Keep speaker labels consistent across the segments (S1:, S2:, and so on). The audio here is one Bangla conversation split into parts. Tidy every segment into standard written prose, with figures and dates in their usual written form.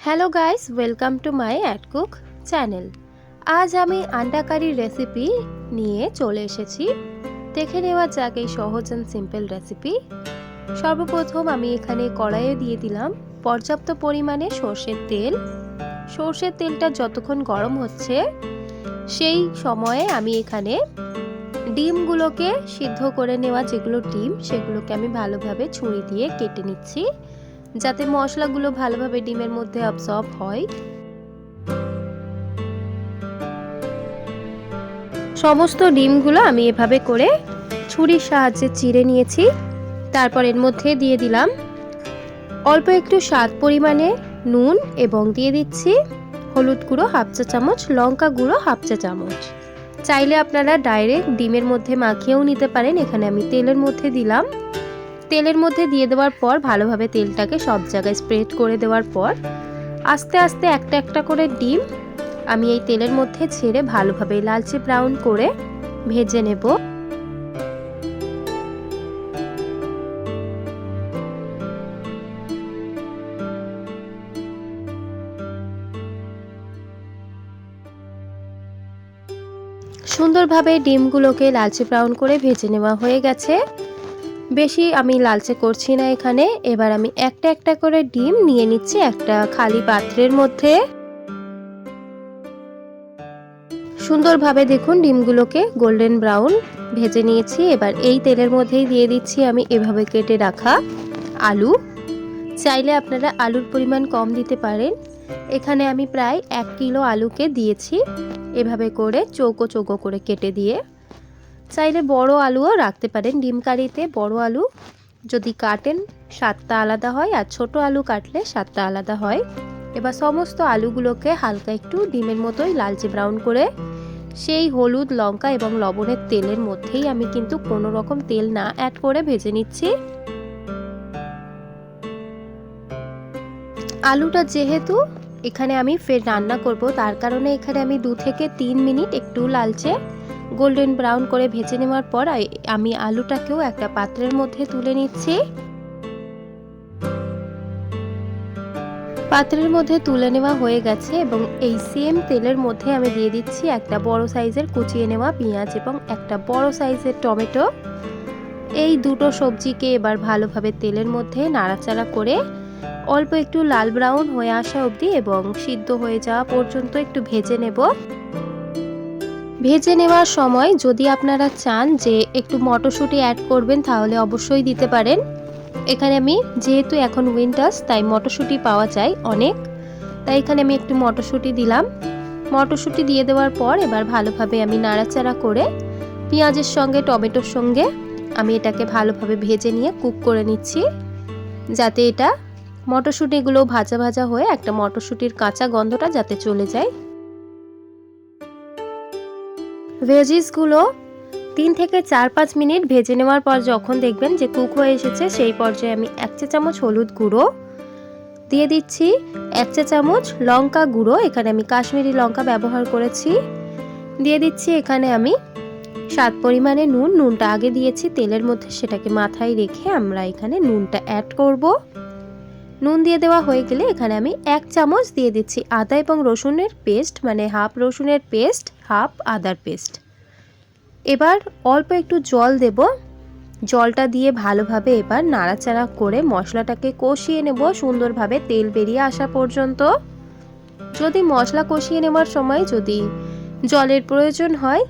S1: Hello guys, welcome to my add cook channel. আজ আমি আন্ডা কারি রেসিপি নিয়ে চলে এসেছি। দেখে নেওয়া যাক এই সহজ অ্যান্ড সিম্পল রেসিপি। সর্বপ্রথম আমি এখানে কড়াইয়ে দিয়ে দিলাম পর্যাপ্ত পরিমাণে সর্ষের তেল। সর্ষের তেলটা যতক্ষণ গরম হচ্ছে সেই সময়ে আমি এখানে ডিমগুলোকে সিদ্ধ করে নেওয়া যেগুলো ডিম সেগুলোকে আমি ভালোভাবে ছুরি দিয়ে কেটে নিচ্ছি, যাতে মশলাগুলো ভালোভাবে ডিমের মধ্যে অ্যাবসর্ব হয়। সমস্ত ডিমগুলো আমি এভাবে করে ছুরির সাহায্যে চিড়ে নিয়েছি। তারপর এর মধ্যে দিয়ে দিলাম অল্প একটু স্বাদ পরিমাণে নুন এবং দিয়ে দিচ্ছি হলুদ গুঁড়ো হাফ চা চামচ, লঙ্কা গুঁড়ো হাফ চা চামচ। চাইলে আপনারা ডাইরেক্ট ডিমের মধ্যে মাখিয়েও নিতে পারেন। এখানে আমি তেলের মধ্যে দিলাম। তেলের মধ্যে দিয়ে দেওয়ার পর ভালোভাবে তেলটাকে সব জায়গায় স্প্রেড করে দেওয়ার পর আস্তে আস্তে একটা একটা করে ডিম আমি এই তেলের মধ্যে ছেড়ে ভালোভাবে লালচে ব্রাউন করে ভেজে নেব। সুন্দরভাবে ডিমগুলোকে লালচে ব্রাউন করে ভেজে নেওয়া হয়ে গেছে। বেশি আমি লালচে করছি না এখানে। এবার আমি একটা একটা করে ডিম নিয়ে নিচ্ছি একটা খালি পাত্রের মধ্যে। সুন্দরভাবে দেখুন ডিমগুলোকে গোল্ডেন ব্রাউন ভেজে নিয়েছি। এবার এই তেলের মধ্যেই দিয়ে দিচ্ছি আমি এভাবে কেটে রাখা আলু। চাইলে আপনারা আলুর পরিমাণ কম দিতে পারেন। এখানে আমি প্রায় 1 কিলো আলুকে দিয়েছি এভাবে করে চৌকো চৌকো করে কেটে দিয়ে। চাইলে বড় আলুও রাখতে পারেন। ডিম কারিতে বড় আলু যদি কাটেন স্বাদটা আলাদা হয়, আর ছোট আলু কাটলে স্বাদটা আলাদা হয়। এবার সমস্ত আলুগুলোকে হালকা একটু ডিমের মতোই লালচে ব্রাউন করে সেই হলুদ, লঙ্কা এবং লবণের তেলের মধ্যেই আমি কিন্তু কোনো রকম তেল না অ্যাড করে ভেজে নিচ্ছি। আলুটা যেহেতু এখানে আমি ফের রান্না করব, তার কারণে এখানে আমি 2 থেকে 3 মিনিট একটু লালচে গোল্ডেন ব্রাউন করে ভেজে নেওয়ার পর আমি আলুটাকেও একটা পাত্রের মধ্যে তুলে নিচ্ছি। পাত্রের মধ্যে তুলে নেওয়া হয়ে গেছে এবং এই সেম তেলের মধ্যে আমি দিয়ে দিচ্ছি একটা বড় সাইজের কুচিয়ে নেওয়া পেঁয়াজ এবং একটা বড় সাইজের টমেটো। এই দুটো সবজিকে এবার ভালোভাবে তেলের মধ্যে নাড়াচাড়া করে অল্প একটু লাল ব্রাউন হয়ে আসা অবধি এবং সিদ্ধ হয়ে যাওয়া পর্যন্ত একটু ভেজে নেব। ভেজে নেওয়ার সময় যদি আপনারা চান যে একটু মটরশুঁটি অ্যাড করবেন তাহলে অবশ্যই দিতে পারেন। এখানে আমি যেহেতু এখন উইন্টার্স তাই মটরশুঁটি পাওয়া যায় অনেক, তাই এখানে আমি একটু মটরশুঁটি দিলাম। মটরশুঁটি দিয়ে দেওয়ার পর এবার ভালোভাবে আমি নাড়াচাড়া করে পেঁয়াজের সঙ্গে টমেটোর সঙ্গে আমি এটাকে ভালোভাবে ভেজে নিয়ে কুক করে নিচ্ছি, যাতে এটা মটরশুঁটিগুলো ভাজা ভাজা হয়ে একটা মটরশুঁটির কাঁচা গন্ধটা যাতে চলে যায়। ভেজিসগুলো 3 থেকে 4-5 মিনিট ভেজে নেওয়ার পর যখন দেখবেন যে কুক হয়ে এসেছে সেই পর্যায়ে আমি 1 চা চামচ হলুদ গুঁড়ো দিয়ে দিচ্ছি, 1 চা চামচ লঙ্কা গুঁড়ো, এখানে আমি কাশ্মীরি লঙ্কা ব্যবহার করেছি, দিয়ে দিচ্ছি এখানে আমি স্বাদ পরিমাণে নুন। নুনটা আগে দিয়েছি তেলের মধ্যে, সেটাকে মাথায় রেখে আমরা এখানে নুনটা অ্যাড করব। নুন দিয়ে দেওয়া হয়ে গেলে এখানে আমি 1 চামচ দিয়ে দিচ্ছি আদা এবং রসুনের পেস্ট, মানে হাফ রসুনের পেস্ট হাফ আদার পেস্ট। এবার অল্প একটু জল দেব। জলটা দিয়ে ভালোভাবে এবার নাড়াচাড়া করে মশলাটাকে কষিয়ে নেব সুন্দরভাবে তেল বেরিয়ে আসা পর্যন্ত। যদি মশলা কষিয়ে নেওয়ার সময় যদি জলের প্রয়োজন হয়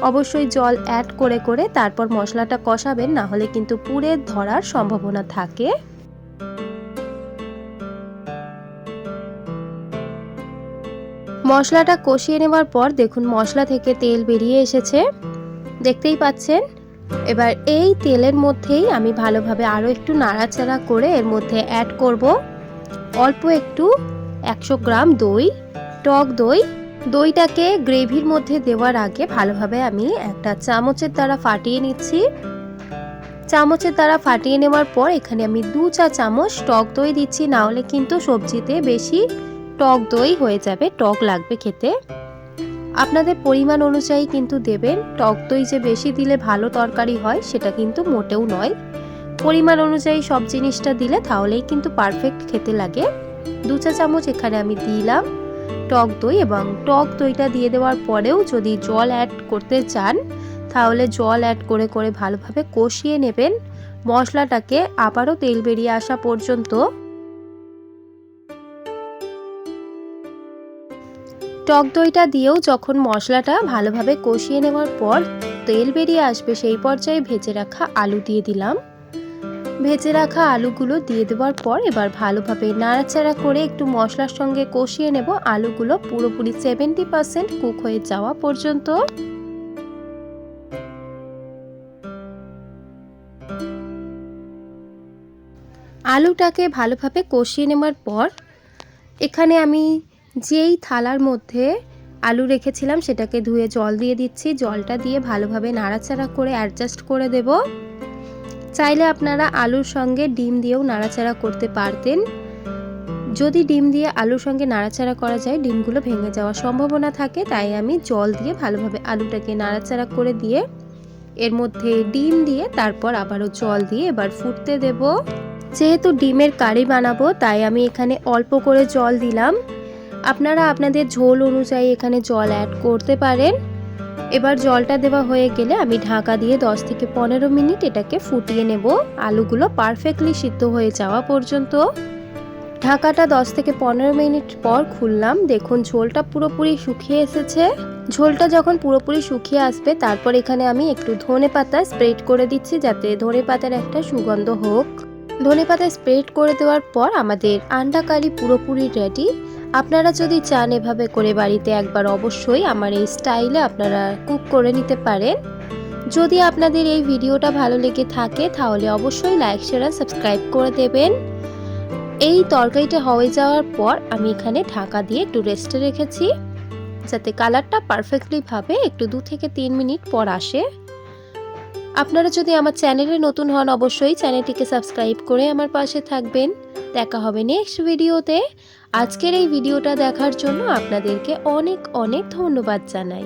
S1: অবশ্যই জল অ্যাড করে করে তারপর মশলাটা কষাবেন, না হলে কিন্তু পুড়ে ধরার সম্ভাবনা থাকে। মশলাটা কষিয়ে নেওয়ার পর দেখুন মশলা থেকে তেল বেরিয়ে এসেছে, দেখতেই পাচ্ছেন। এবার এই তেলের মধ্যেই আমি ভালোভাবে আরও একটু নাড়াচাড়া করে এর মধ্যে অ্যাড করব অল্প একটু 100 গ্রাম দই, টক দই। দইটাকে গ্রেভির মধ্যে দেওয়ার আগে ভালোভাবে আমি একটা চামচের দ্বারা ফাটিয়ে নিচ্ছি। চামচের দ্বারা ফাটিয়ে নেওয়ার পর এখানে আমি 2 চা চামচ টক দই দিচ্ছি, না হলে কিন্তু সবজিতে বেশি টক দই হয়ে যাবে, টক লাগবে খেতে। আপনাদের পরিমাণ অনুযায়ী কিন্তু দেবেন। টক দই যে বেশি দিলে ভালো তরকারি হয় সেটা কিন্তু মোটেও নয়। পরিমাণ অনুযায়ী সব জিনিসটা দিলে তাহলেই কিন্তু পারফেক্ট খেতে লাগে। 2 চা চামচ এখানে আমি দিলাম টক দই, এবং টক দইটা দিয়ে দেওয়ার পরেও যদি জল অ্যাড করতে চান তাহলে জল অ্যাড করে করে ভালোভাবে কষিয়ে নেবেন মশলাটাকে আবারও তেল বেরিয়ে আসা পর্যন্ত। টক দইটা দিয়েও যখন মশলাটা ভালোভাবে কষিয়ে নেওয়ার পর তেল বেরিয়ে আসবে সেই পর্যায়ে ভেজে রাখা আলু দিয়ে দিলাম। ভেজে রাখা আলুগুলো দিয়ে দেওয়ার পর এবার ভালোভাবে নাড়াচাড়া করে একটু মশলার সঙ্গে কষিয়ে নেব আলুগুলো পুরোপুরি 70% কুক হয়ে যাওয়া পর্যন্ত। আলুটাকে ভালোভাবে কষিয়ে নেওয়ার পর এখানে আমি যেই থালার মধ্যে আলু রেখেছিলাম সেটাকে ধুয়ে জল দিয়ে দিচ্ছি। জলটা দিয়ে ভালোভাবে নাড়াচাড়া করে অ্যাডজাস্ট করে দেব। চাইলে আপনারা আলুর সঙ্গে ডিম দিয়েও নাড়াচাড়া করতে পারতেন। যদি ডিম দিয়ে আলুর সঙ্গে নাড়াচাড়া করা যায় ডিমগুলো ভেঙে যাওয়ার সম্ভাবনা থাকে, তাই আমি জল দিয়ে ভালোভাবে আলুটাকে নাড়াচাড়া করে দিয়ে এর মধ্যে ডিম দিয়ে তারপর আবারও জল দিয়ে এবার ফুটতে দেব। যেহেতু ডিমের কারি বানাবো তাই আমি এখানে অল্প করে জল দিলাম। আপনারা আপনাদের ঝোল অনুযায়ী এখানে জল অ্যাড করতে পারেন। এবার জলটা দেওয়া হয়ে গেলে আমি ঢাকা দিয়ে 10 থেকে 15 মিনিট এটাকে ফুটিয়ে নেব আলুগুলো পারফেক্টলি সিদ্ধ হয়ে যাওয়া পর্যন্ত। ঢাকাটা 10 থেকে 15 মিনিট পর খুললাম। দেখুন ঝোলটা পুরোপুরি শুকিয়ে এসেছে। ঝোলটা যখন পুরোপুরি শুকিয়ে আসবে তারপর এখানে আমি একটু ধনেপাতা স্প্রেড করে দিচ্ছি যাতে ধনেপাতার একটা সুগন্ধ হোক। ধনেপাতা স্প্রেড করে দেওয়ার পর আমাদের আন্ডা কারি পুরোপুরি রেডি। আপনারা যদি চান এভাবে করে বাড়িতে একবার অবশ্যই আমার এই স্টাইলে আপনারা কুক করে নিতে পারেন। যদি আপনাদের এই ভিডিওটা ভালো লেগে থাকে তাহলে অবশ্যই লাইক শেয়ার আর সাবস্ক্রাইব করে দেবেন। এই তরকারিটা হয়ে যাওয়ার পর আমি এখানে ঢাকা দিয়ে একটু রেস্টে রেখেছি যাতে কালারটা পারফেক্টলি ভাবে একটু 2 থেকে 3 মিনিট পর আসে। আপনারা যদি আমার চ্যানেলে নতুন হন অবশ্যই চ্যানেলটিকে সাবস্ক্রাইব করে আমার পাশে থাকবেন। দেখা হবে নেক্সট ভিডিওতে। আজকের এই ভিডিওটা দেখার জন্য আপনাদেরকে অনেক অনেক ধন্যবাদ জানাই।